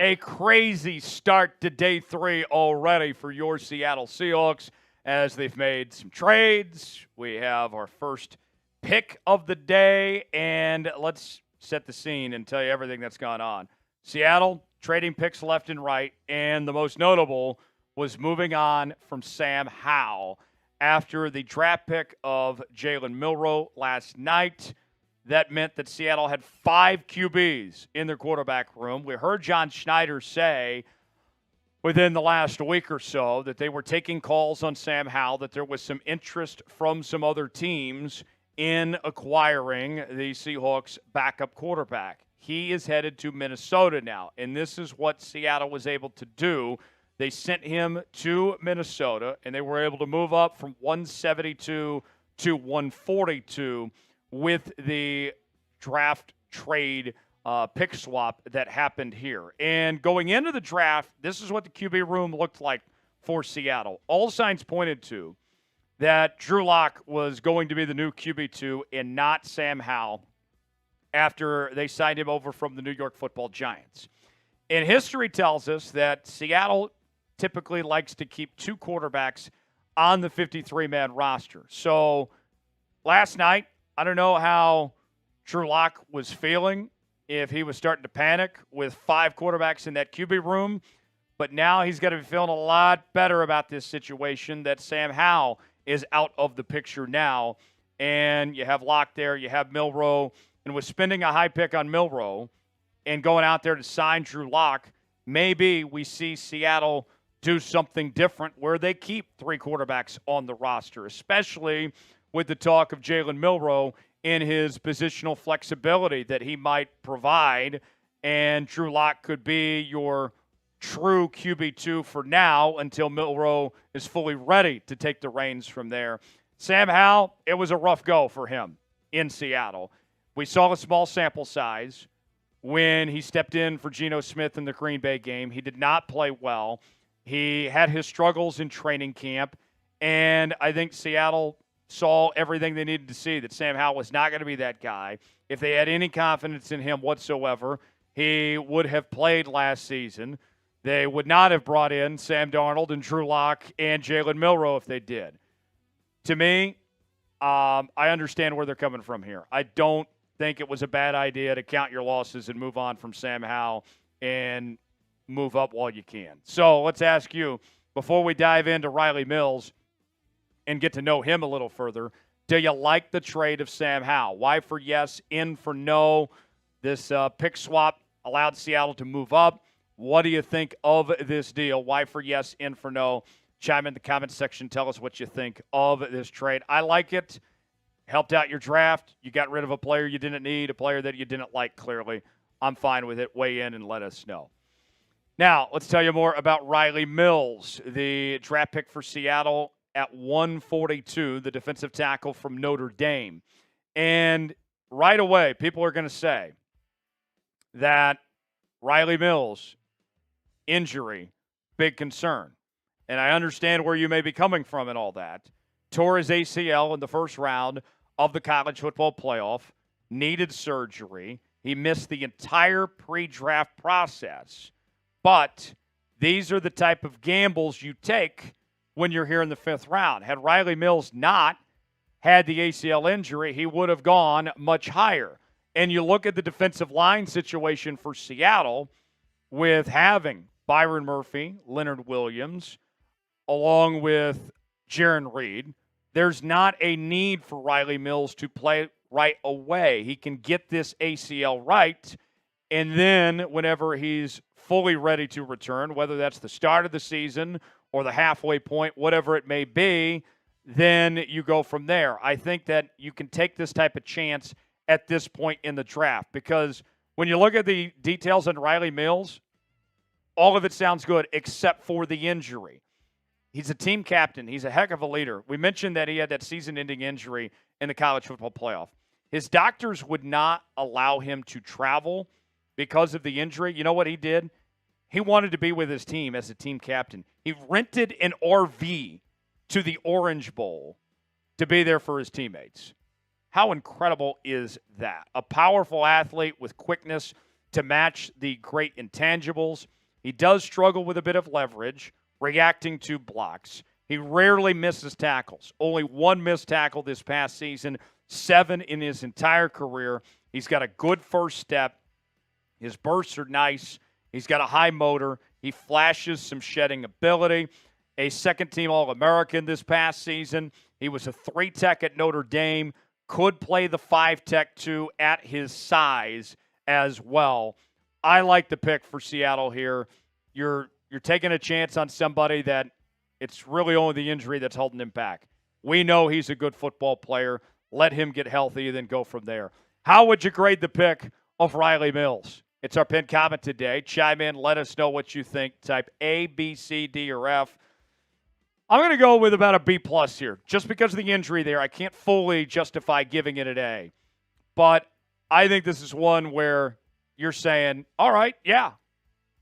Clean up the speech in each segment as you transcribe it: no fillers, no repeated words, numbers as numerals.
A crazy start to day 3 already for your Seattle Seahawks as they've made some trades. We have our first pick of the day, and let's set the scene and tell you everything that's gone on. Seattle trading picks left and right, and the most notable was moving on from Sam Howell after the draft pick of Jalen Milroe last night. That meant that Seattle had 5 QBs in their quarterback room. We heard John Schneider say within the last week or so that they were taking calls on Sam Howell, that there was some interest from some other teams in acquiring the Seahawks backup quarterback. He is headed to Minnesota now, and this is what Seattle was able to do. They sent him to Minnesota, and they were able to move up from 172 to 142 with the draft trade pick swap that happened here. And going into the draft, this is what the QB room looked like for Seattle. All signs pointed to that Drew Lock was going to be the new QB2 and not Sam Howell after they signed him over from the New York Football Giants. And history tells us that Seattle typically likes to keep 2 quarterbacks on the 53-man roster. So last night, I don't know how Drew Lock was feeling, if he was starting to panic with 5 quarterbacks in that QB room, but now he's got to be feeling a lot better about this situation that Sam Howell is out of the picture now, and you have Lock there, you have Milroe, and with spending a high pick on Milroe and going out there to sign Drew Lock, maybe we see Seattle do something different where they keep 3 quarterbacks on the roster, especially with the talk of Jalen Milroe in his positional flexibility that he might provide, and Drew Lock could be your true QB2 for now until Milroe is fully ready to take the reins from there. Sam Howell, it was a rough go for him in Seattle. We saw a small sample size when he stepped in for Geno Smith in the Green Bay game. He did not play well. He had his struggles in training camp, and I think Seattle saw everything they needed to see, that Sam Howell was not going to be that guy. If they had any confidence in him whatsoever, he would have played last season. They would not have brought in Sam Darnold and Drew Lock and Jalen Milroe if they did. To me, I understand where they're coming from here. I don't think it was a bad idea to count your losses and move on from Sam Howell and move up while you can. So let's ask you, before we dive into Rylie Mills and get to know him a little further, do you like the trade of Sam Howell? Y for yes, N for no. This pick swap allowed Seattle to move up. What do you think of this deal? Y for yes, N for no. Chime in the comments section. Tell us what you think of this trade. I like it. Helped out your draft. You got rid of a player you didn't need, a player that you didn't like, clearly. I'm fine with it. Weigh in and let us know. Now, let's tell you more about Rylie Mills, the draft pick for Seattle at 142, the defensive tackle from Notre Dame. And right away, people are going to say that Rylie Mills, injury, big concern. And I understand where you may be coming from and all that. Tore his ACL in the first round of the college football playoff, needed surgery. He missed the entire pre-draft process. But these are the type of gambles you take when you're here in the 5th round. Had Rylie Mills not had the ACL injury, he would have gone much higher. And you look at the defensive line situation for Seattle with having Byron Murphy, Leonard Williams, along with Jaron Reed, there's not a need for Rylie Mills to play right away. He can get this ACL right, and then whenever he's fully ready to return, whether that's the start of the season or the halfway point, whatever it may be, then you go from there. I think that you can take this type of chance at this point in the draft because when you look at the details on Rylie Mills, all of it sounds good except for the injury. He's a team captain. He's a heck of a leader. We mentioned that he had that season-ending injury in the college football playoff. His doctors would not allow him to travel because of the injury. You know what he did? He wanted to be with his team as a team captain. He rented an RV to the Orange Bowl to be there for his teammates. How incredible is that? A powerful athlete with quickness to match the great intangibles. He does struggle with a bit of leverage, reacting to blocks. He rarely misses tackles. Only one missed tackle this past season, 7 in his entire career. He's got a good first step. His bursts are nice. He's got a high motor. He flashes some shedding ability. A second-team All-American this past season. He was a 3-tech at Notre Dame. Could play the 5-tech, too, at his size as well. I like the pick for Seattle here. You're taking a chance on somebody that it's really only the injury that's holding him back. We know he's a good football player. Let him get healthy and then go from there. How would you grade the pick of Rylie Mills? It's our pinned comment today. Chime in. Let us know what you think. Type A, B, C, D, or F. I'm going to go with about a B+ here. Just because of the injury there, I can't fully justify giving it an A. But I think this is one where you're saying, all right, yeah,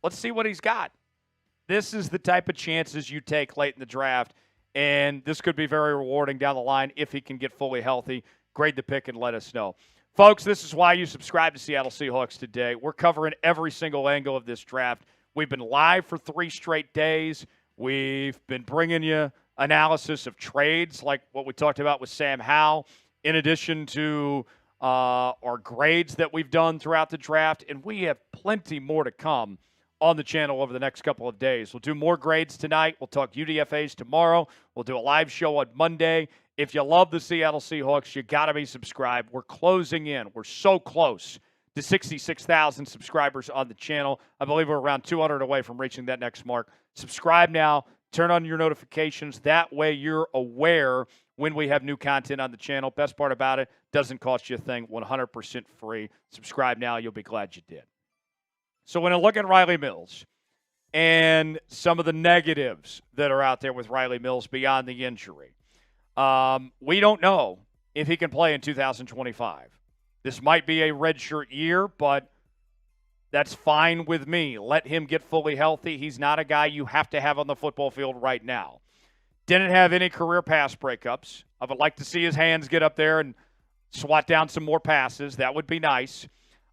let's see what he's got. This is the type of chances you take late in the draft, and this could be very rewarding down the line if he can get fully healthy. Grade the pick and let us know. Folks, this is why you subscribe to Seattle Seahawks Today. We're covering every single angle of this draft. We've been live for 3 straight days. We've been bringing you analysis of trades like what we talked about with Sam Howell, in addition to our grades that we've done throughout the draft, and we have plenty more to come on the channel over the next couple of days. We'll do more grades tonight. We'll talk UDFAs tomorrow. We'll do a live show on Monday. If you love the Seattle Seahawks, you got to be subscribed. We're closing in. We're so close to 66,000 subscribers on the channel. I believe we're around 200 away from reaching that next mark. Subscribe now. Turn on your notifications. That way you're aware when we have new content on the channel. Best part about it, doesn't cost you a thing, 100% free. Subscribe now. You'll be glad you did. So when I look at Rylie Mills and some of the negatives that are out there with Rylie Mills beyond the injury, we don't know if he can play in 2025. This might be a redshirt year, but that's fine with me. Let him get fully healthy. He's not a guy you have to have on the football field right now. Didn't have any career pass breakups. I would like to see his hands get up there and swat down some more passes. That would be nice.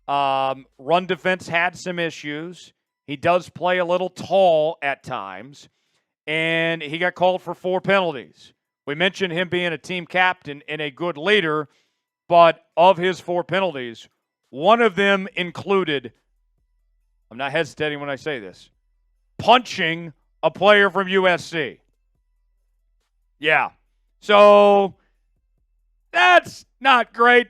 Run defense had some issues. He does play a little tall at times, and he got called for 4 penalties. We mentioned him being a team captain and a good leader, but of his 4 penalties, one of them included, I'm not hesitating when I say this, punching a player from USC. Yeah. So that's not great.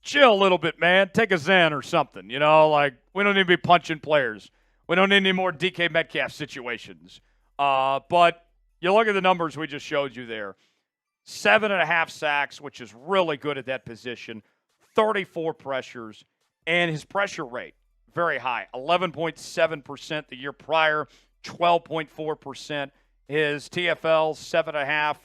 Chill a little bit, man. Take a Zen or something. You know, like, we don't need to be punching players. We don't need any more DK Metcalf situations. But you look at the numbers we just showed you there. 7.5 sacks, which is really good at that position. 34 pressures. And his pressure rate, very high. 11.7% the year prior. 12.4%. His TFL, 7.5,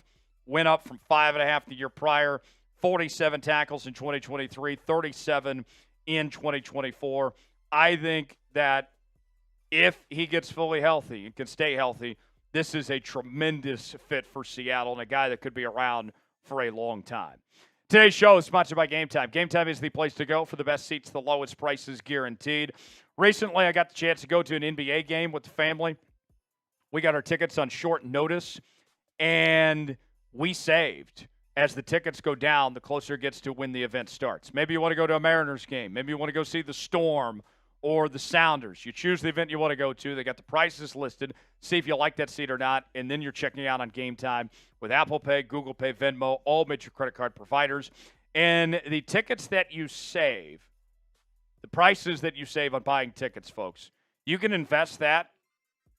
went up from 5.5 the year prior. 47 tackles in 2023, 37 in 2024. I think that if he gets fully healthy and can stay healthy, this is a tremendous fit for Seattle and a guy that could be around for a long time. Today's show is sponsored by Game Time. Game Time is the place to go for the best seats, the lowest prices guaranteed. Recently, I got the chance to go to an NBA game with the family. We got our tickets on short notice, and we saved. As the tickets go down, the closer it gets to when the event starts. Maybe you want to go to a Mariners game. Maybe you want to go see the Storm or the Sounders. You choose the event you want to go to. They got the prices listed. See if you like that seat or not. And then you're checking out on Game Time with Apple Pay, Google Pay, Venmo, all major credit card providers. And the tickets that you save, the prices that you save on buying tickets, folks, you can invest that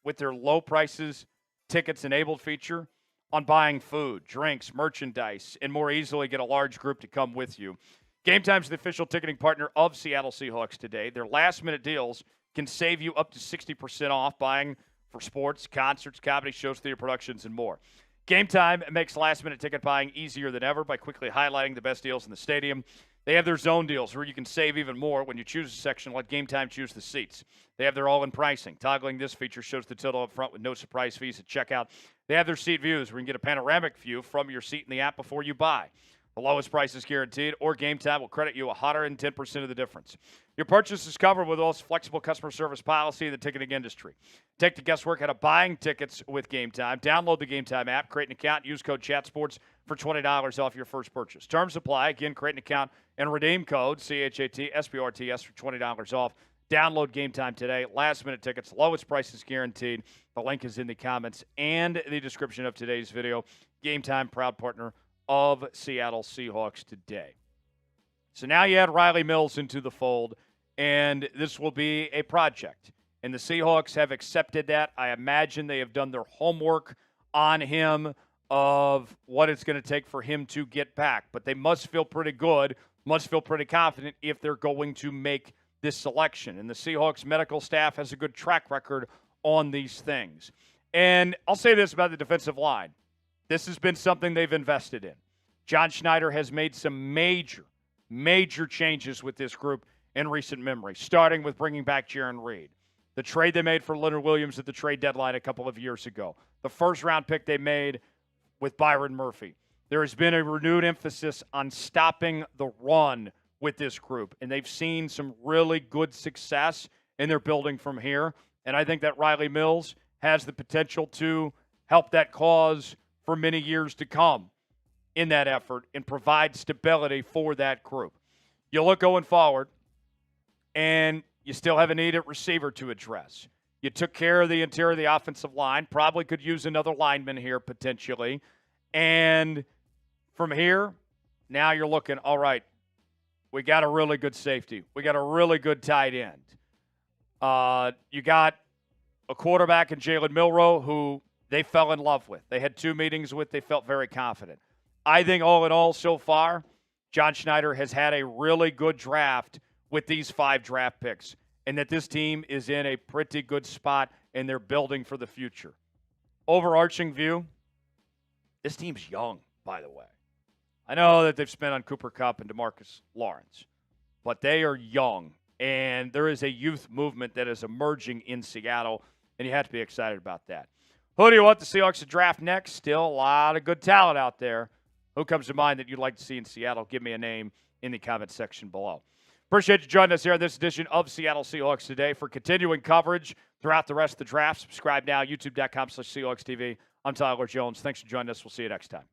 with their low prices tickets enabled feature on buying food, drinks, merchandise, and more easily get a large group to come with you. Game Time's the official ticketing partner of Seattle Seahawks Today. Their last-minute deals can save you up to 60% off buying for sports, concerts, comedy shows, theater productions, and more. Game Time makes last-minute ticket buying easier than ever by quickly highlighting the best deals in the stadium. They have their zone deals where you can save even more when you choose a section. Let Game Time choose the seats. They have their all-in pricing. Toggling this feature shows the total up front with no surprise fees at checkout. They have their seat views where you can get a panoramic view from your seat in the app before you buy. The lowest price is guaranteed, or Game Time will credit you 110% of the difference. Your purchase is covered with the most flexible customer service policy in the ticketing industry. Take the guesswork out of buying tickets with Game Time. Download the Game Time app, create an account, use code CHATSPORTS for $20 off your first purchase. Terms apply. Again, create an account and redeem code CHATSPORTS for $20 off. Download Game Time today. Last-minute tickets, lowest prices guaranteed. The link is in the comments and the description of today's video. Game Time, proud partner of Seattle Seahawks Today. So now you add Rylie Mills into the fold, and this will be a project. And the Seahawks have accepted that. I imagine they have done their homework on him of what it's going to take for him to get back. But they must feel pretty good, must feel pretty confident if they're going to make this selection. And the Seahawks medical staff has a good track record on these things. And I'll say this about the defensive line. This has been something they've invested in. John Schneider has made some major changes with this group in recent memory, starting with bringing back Jarran Reed. The trade they made for Leonard Williams at the trade deadline a couple of years ago. The first-round pick they made with Byron Murphy. There has been a renewed emphasis on stopping the run with this group, and they've seen some really good success in their building from here. And I think that Rylie Mills has the potential to help that cause for many years to come in that effort and provide stability for that group. You look going forward, and you still have a need at receiver to address. You took care of the interior of the offensive line, probably could use another lineman here potentially. And from here, now you're looking, all right, we got a really good safety. We got a really good tight end. You got a quarterback in Jalen Milroe who they fell in love with. They had 2 meetings with. They felt very confident. I think all in all so far, John Schneider has had a really good draft with these 5 draft picks, and that this team is in a pretty good spot and they're building for the future. Overarching view, this team's young, by the way. I know that they've spent on Cooper Kupp and DeMarcus Lawrence, but they are young, and there is a youth movement that is emerging in Seattle, and you have to be excited about that. Who do you want the Seahawks to draft next? Still a lot of good talent out there. Who comes to mind that you'd like to see in Seattle? Give me a name in the comment section below. Appreciate you joining us here on this edition of Seattle Seahawks Today. For continuing coverage throughout the rest of the draft, subscribe now, youtube.com/SeahawksTV. I'm Tyler Jones. Thanks for joining us. We'll see you next time.